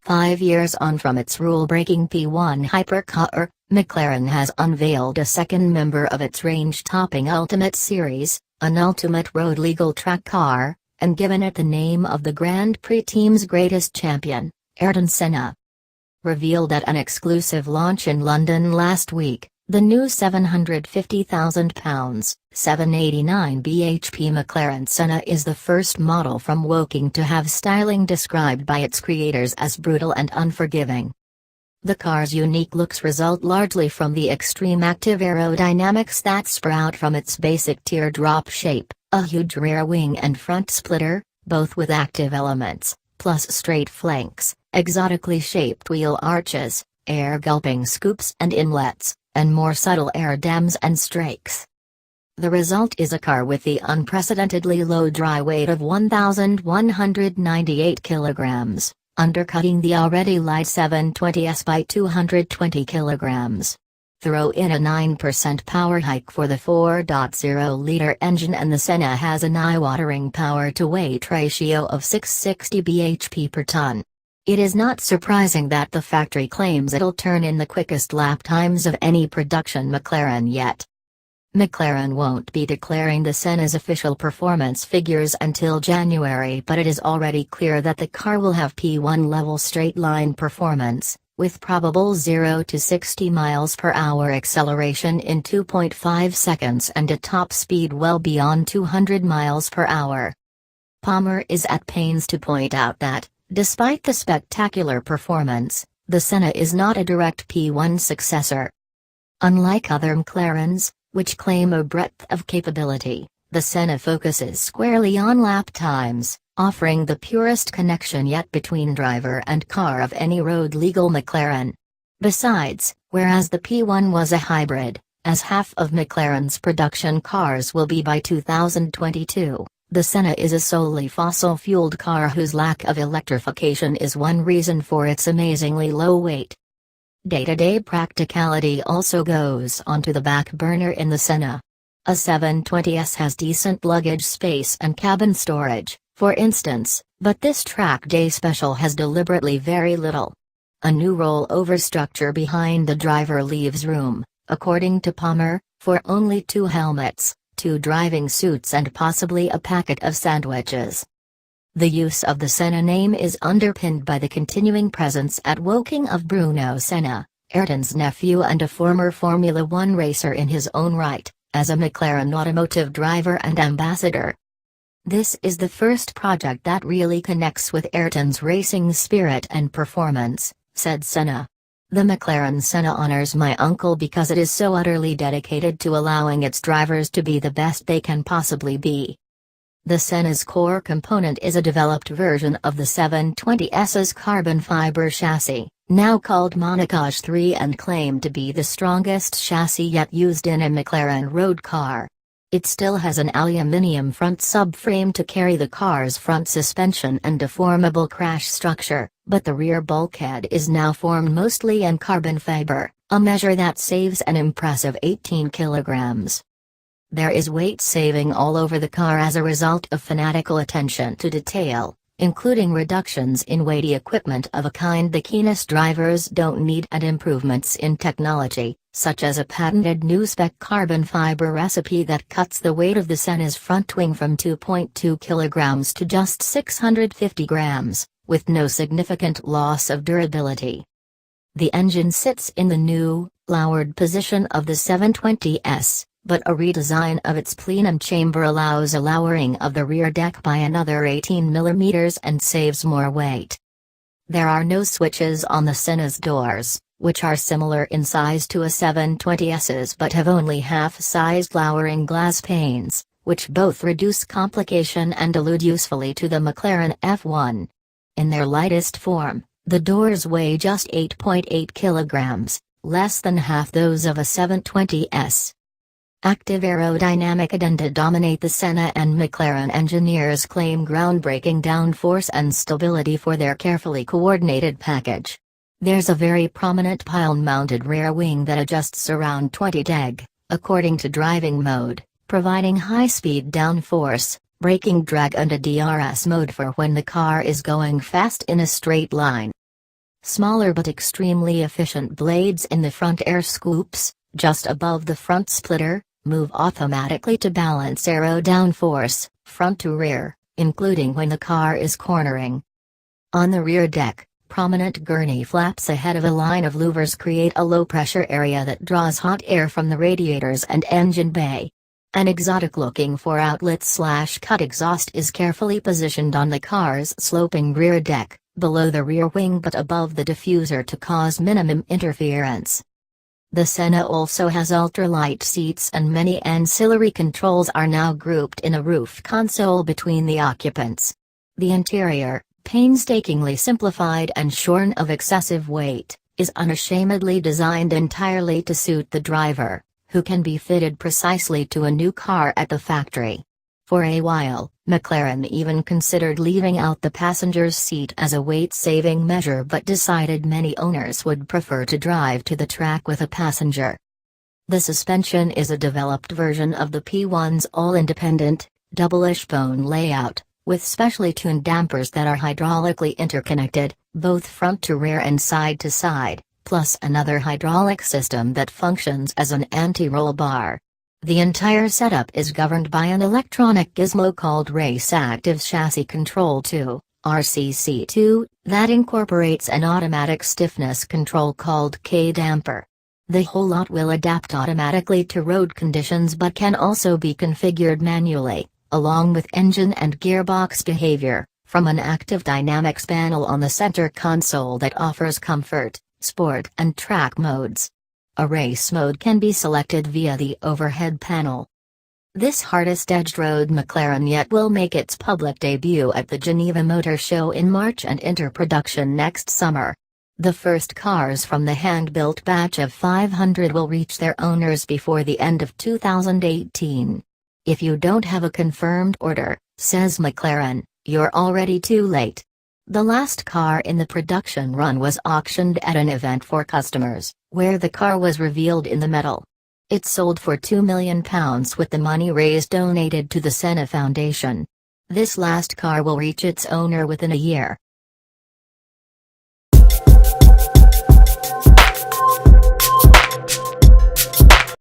5 years on from its rule-breaking P1 Hypercar, McLaren has unveiled a second member of its range-topping Ultimate Series, an ultimate road-legal track car, and given it the name of the Grand Prix team's greatest champion, McLaren Senna. Revealed at an exclusive launch in London last week, the new £750,000, 789 bhp McLaren Senna is the first model from Woking to have styling described by its creators as brutal and unforgiving. The car's unique looks result largely from the extreme active aerodynamics that sprout from its basic teardrop shape, a huge rear wing and front splitter, both with active elements, plus straight flanks, exotically shaped wheel arches, air-gulping scoops and inlets, and more subtle air dams and strakes. The result is a car with the unprecedentedly low dry weight of 1,198 kilograms, undercutting the already light 720S by 220 kilograms. Throw in a 9% power hike for the 4.0-liter engine and the Senna has an eye-watering power-to-weight ratio of 660 bhp per ton. It is not surprising that the factory claims it'll turn in the quickest lap times of any production McLaren yet. McLaren won't be declaring the Senna's official performance figures until January, but it is already clear that the car will have P1-level straight-line performance, with probable 0 to 60 miles per hour acceleration in 2.5 seconds and a top speed well beyond 200 miles per hour. Palmer is at pains to point out that, despite the spectacular performance, the Senna is not a direct P1 successor. Unlike other McLarens, which claim a breadth of capability, the Senna focuses squarely on lap times, offering the purest connection yet between driver and car of any road-legal McLaren. Besides, whereas the P1 was a hybrid, as half of McLaren's production cars will be by 2022, the Senna is a solely fossil-fueled car whose lack of electrification is one reason for its amazingly low weight. Day-to-day practicality also goes onto the back burner in the Senna. A 720S has decent luggage space and cabin storage, for instance, but this track day special has deliberately very little. A new rollover structure behind the driver leaves room, according to Palmer, for only 2 helmets, 2 driving suits and possibly a packet of sandwiches. The use of the Senna name is underpinned by the continuing presence at Woking of Bruno Senna, Ayrton's nephew and a former Formula One racer in his own right, as a McLaren automotive driver and ambassador. This is the first project that really connects with Ayrton's racing spirit and performance, said Senna. The McLaren Senna honors my uncle because it is so utterly dedicated to allowing its drivers to be the best they can possibly be. The Senna's core component is a developed version of the 720S's carbon fiber chassis, now called Monocage 3 and claimed to be the strongest chassis yet used in a McLaren road car. It still has an aluminium front subframe to carry the car's front suspension and deformable crash structure, but the rear bulkhead is now formed mostly in carbon fiber, a measure that saves an impressive 18 kilograms. There is weight saving all over the car as a result of fanatical attention to detail, including reductions in weighty equipment of a kind the keenest drivers don't need and improvements in technology, such as a patented new spec carbon fiber recipe that cuts the weight of the Senna's front wing from 2.2 kilograms to just 650 grams, with no significant loss of durability. The engine sits in the new, lowered position of the 720S, but a redesign of its plenum chamber allows a lowering of the rear deck by another 18 mm and saves more weight. There are no switches on the Senna's doors, which are similar in size to a 720S's but have only half-sized lowering glass panes, which both reduce complication and allude usefully to the McLaren F1. In their lightest form, the doors weigh just 8.8 kilograms, less than half those of a 720S. Active aerodynamic addenda dominate the Senna, and McLaren engineers claim groundbreaking downforce and stability for their carefully coordinated package. There's a very prominent pile-mounted rear wing that adjusts around 20 deg, according to driving mode, providing high-speed downforce, braking drag and a DRS mode for when the car is going fast in a straight line. Smaller but extremely efficient blades in the front air scoops, just above the front splitter, move automatically to balance aero downforce, front to rear, including when the car is cornering. On the rear deck, prominent gurney flaps ahead of a line of louvers create a low-pressure area that draws hot air from the radiators and engine bay. An exotic-looking 4-outlet/cut exhaust is carefully positioned on the car's sloping rear deck, below the rear wing but above the diffuser to cause minimum interference. The Senna also has ultralight seats and many ancillary controls are now grouped in a roof console between the occupants. The interior, painstakingly simplified and shorn of excessive weight, is unashamedly designed entirely to suit the driver, who can be fitted precisely to a new car at the factory. For a while, McLaren even considered leaving out the passenger's seat as a weight-saving measure but decided many owners would prefer to drive to the track with a passenger. The suspension is a developed version of the P1's all-independent, double-wishbone layout, with specially tuned dampers that are hydraulically interconnected, both front to rear and side to side, plus another hydraulic system that functions as an anti-roll bar. The entire setup is governed by an electronic gizmo called Race Active Chassis Control 2, RCC2, that incorporates an automatic stiffness control called K-damper. The whole lot will adapt automatically to road conditions but can also be configured manually, along with engine and gearbox behavior, from an active dynamics panel on the center console that offers comfort, sport and track modes. A race mode can be selected via the overhead panel. This hardest-edged road McLaren yet will make its public debut at the Geneva Motor Show in March and enter production next summer. The first cars from the hand-built batch of 500 will reach their owners before the end of 2018. If you don't have a confirmed order, says McLaren, you're already too late. The last car in the production run was auctioned at an event for customers, where the car was revealed in the metal. It sold for £2 million with the money raised donated to the Senna Foundation. This last car will reach its owner within a year.